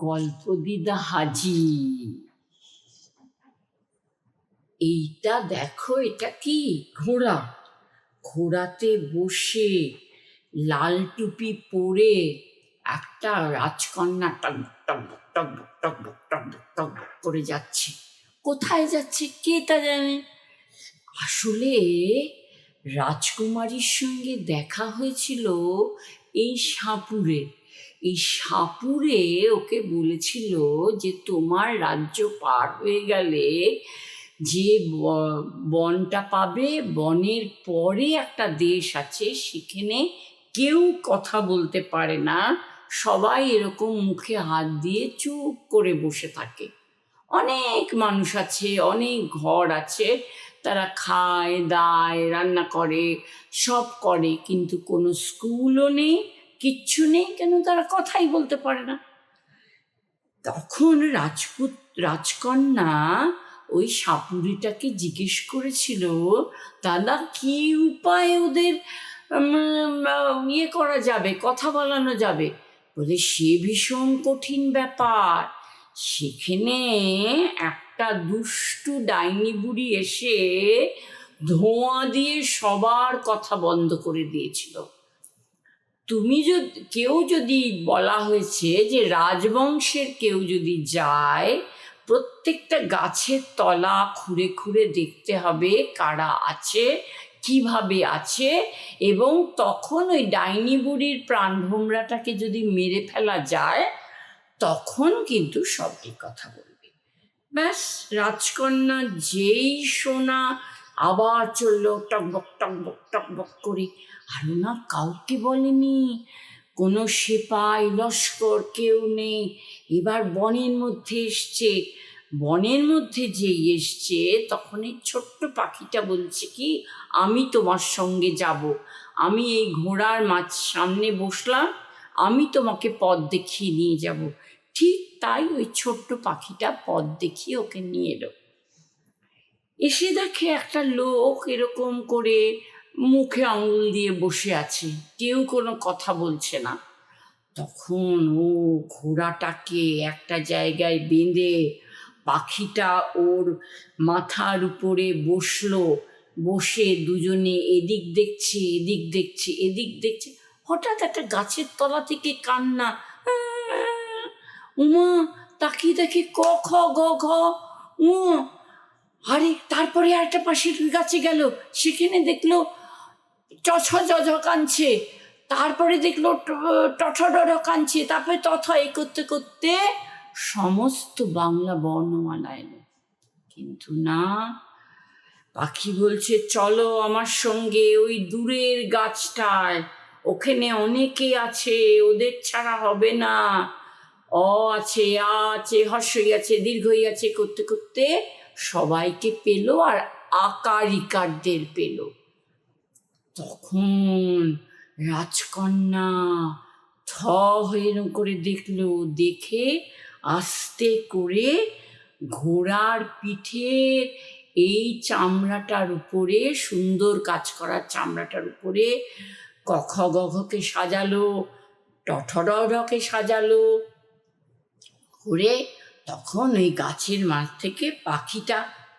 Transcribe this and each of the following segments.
গল্প দিদা হাজি। এইটা দেখো, এটা কি ঘোড়া? ঘোড়াতে বসে লাল টুপি পরে একটা রাজকন্যা টকবক টকবক টকবক টকবক টকবক টকবক করে যাচ্ছে। কোথায় যাচ্ছে কে তা জানে। আসলে রাজকুমারীর সঙ্গে দেখা হয়েছিল এই সাপুরে। এই সাপুরে ওকে বলেছিল যে তোমার রাজ্য পার হয়ে গেলে যে বনটা পাবে, বনের পরে একটা দেশ আছে, সেখানে কেউ কথা বলতে পারে না, সবাই এরকম মুখে হাত দিয়ে চুপ করে বসে থাকে। অনেক মানুষ আছে, অনেক ঘর আছে, তারা খায় দায় রান্না করে সব করে, কিন্তু কোনো স্কুলও নেই, কিচ্ছু নেই, কেন তারা কথাই বলতে পারে না। তখন রাজকন্যা ওই সাপুরিটাকে জিজ্ঞেস করেছিল, দাদা কি উপায় ওদের ইয়ে করা যাবে, কথা বলানো যাবে? বলে সে ভীষণ কঠিন ব্যাপার। সেখানে একটা দুষ্টু ডাইনি বুড়ি এসে ধোঁয়া দিয়ে সবার কথা বন্ধ করে দিয়েছিল। যদি বলা হয়েছে যে রাজবংশের কেউ যদি যায়, প্রত্যেকটা গাছের তলা খুঁড়ে খুঁড়ে দেখতে হবে কারা আছে, কিভাবে আছে, এবং তখন ওই ডাইনি বুড়ির প্রাণভোমরাটাকে যদি মেরে ফেলা যায়, তখন কিন্তু সবই কথা বলবে। ব্যাস, রাজকন্যা যেই শোনা আবার চললো টকবক টকবক টকবক করে। আর না কাউকে বলেনি, কোনো সেপাই লস্কর কেউ নেই। এবার বনের মধ্যে এসছে। বনের মধ্যে যেই এসছে, তখন এই ছোট্ট পাখিটা বলছে কি, আমি তোমার সঙ্গে যাব, আমি এই ঘোড়ার সামনে বসলাম, আমি তোমাকে পথ দেখিয়ে নিয়ে যাব। ঠিক তাই ওই ছোট্ট পাখিটা পথ দেখিয়ে ওকে নিয়ে এলো। এসে দেখে একটা লোক এরকম করে মুখে আঙুল দিয়ে বসে আছে, কেউ কোনো কথা বলছে না। তখন ও ঘোড়াটাকে একটা জায়গায় বেঁধে পাখিটা ওর মাথার উপরে বসলো, বসে দুজনে এদিক দেখছে এদিক দেখছে এদিক দেখছে। হঠাৎ একটা গাছের তলা থেকে কান্না, উমা, তাকিয়ে দেখে ক খ গ ঘ উ। আরে তারপরে একটা পাশের গাছে গেল, সেখানে দেখলো চ ছ জ ঝ কাঁদছে, তারপরে দেখলো ট ঠ ড ঢ কাঁদছে, তারপরে তথ এই করতে করতে সমস্ত বাংলা বর্ণমালা এলো। কিন্তু না, পাখি বলছে চলো আমার সঙ্গে ওই দূরের গাছটায়, ওখানে অনেকে আছে, ওদের ছাড়া হবে না। অ আছে, আ আছে, হর্ষই আছে, দীর্ঘই আছে করতে করতে সবাইকে পেল, আর আকার ইকারদের পেল। তখন রাজকন্যা থ হয়ে করে দেখলো, দেখে আস্তে করে ঘোড়ার পিঠের এই চামড়াটার উপরে, সুন্দর কাজ করা চামড়াটার উপরে ক খ গ ঘকে সাজালো, ট ঠ ড ঢকে সাজালো করে। তখন ওই গাছের মাঝ থেকে পাখিটা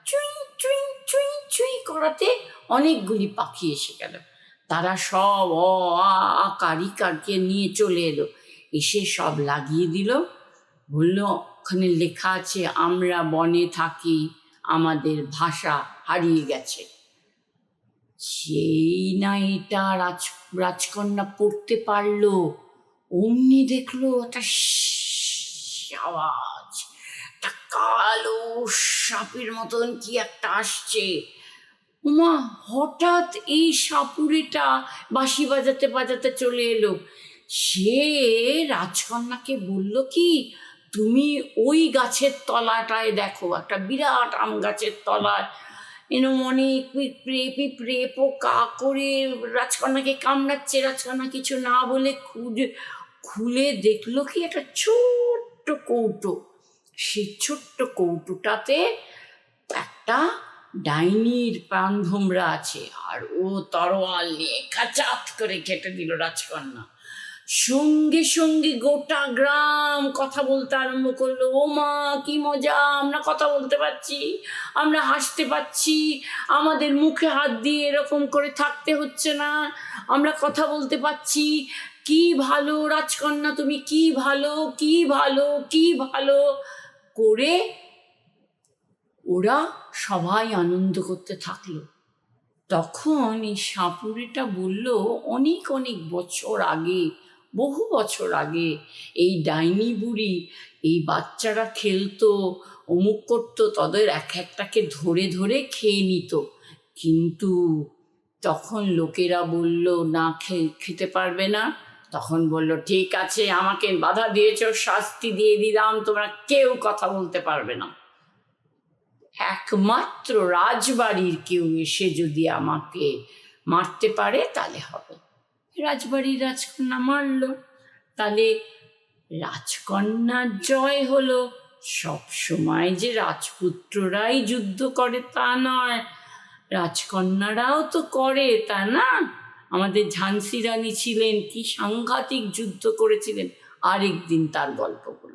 চুই চুই চুই চুই করাতে অনেকগুলি পাখি এসে গেল। তারা সব অ আ আকার ইকারকে নিয়ে চলে এলো, এসে সব লাগিয়ে দিল। বললো ওখানে লেখা আছে আমরা বনে থাকি, আমাদের ভাষা হারিয়ে গেছে। সেই না এটা রাজকন্যা পড়তে পারলো, অমনি দেখলো একটা আওয়াজ, একটা কালো সাপের মতন কি একটা আসছে। উমা, হঠাৎ এই সাপুরেটা বাঁশি বাজাতে বাজাতে চলে এলো। সে রাজকন্যাকে বলল কি, তুমি ওই গাছের তলাটায় দেখো, একটা বিরাট আম গাছের তলায় এরম অনেক পিঁপড়ে পিঁপড়ে পোকা করে রাজকন্যাকে কামড়াচ্ছে। রাজকন্যা কিছু না বলে খুলে দেখলো কি, একটা ছোট্ট কৌটো। সেই ছোট্ট কৌটোটাতে একটা ডাইনির প্রাণভোমরা আছে, আর ও তরোয়াল নিয়ে কাচাত করে কেটে দিল রাজকন্যা। সঙ্গে সঙ্গে গোটা গ্রাম কথা বলতে আরম্ভ করলো, ও মা কি মজা, আমরা কথা বলতে পারছি, আমরা হাসতে পারছি, আমাদের মুখে হাত দিয়ে এরকম করে থাকতে হচ্ছে না, আমরা কথা বলতে পারছি, কি ভালো রাজকন্যা তুমি, কি ভালো কি ভালো কি ভালো করে ওরা সবাই আনন্দ করতে থাকলো। তখন এই সাপুড়েটা বলল, অনেক অনেক বছর আগে, বহু বছর আগে এই ডাইনি বুড়ি এই বাচ্চারা খেলতো, অমুক করতো, তাদের এক একটাকে ধরে ধরে খেয়ে নিত। কিন্তু তখন লোকেরা বলল না, খেতে পারবে না। তখন বলল, ঠিক আছে, আমাকে বাধা দিয়েছ, শাস্তি দিয়ে দিলাম, তোমরা কেউ কথা বলতে পারবে না। একমাত্র রাজবাড়ির কেউ এসে যদি আমাকে মারতে পারে তাহলে হবে। রাজবাড়ির রাজকন্যা মারল, তাহলে রাজকন্যার জয় হলো। সব সময় যে রাজপুত্ররাই যুদ্ধ করে তা নয়, রাজকন্যারাও তো করে, তা না? আমাদের ঝান্সি রানী ছিলেন, কি সাংঘাতিক যুদ্ধ করেছিলেন, আরেকদিন তার গল্প করে।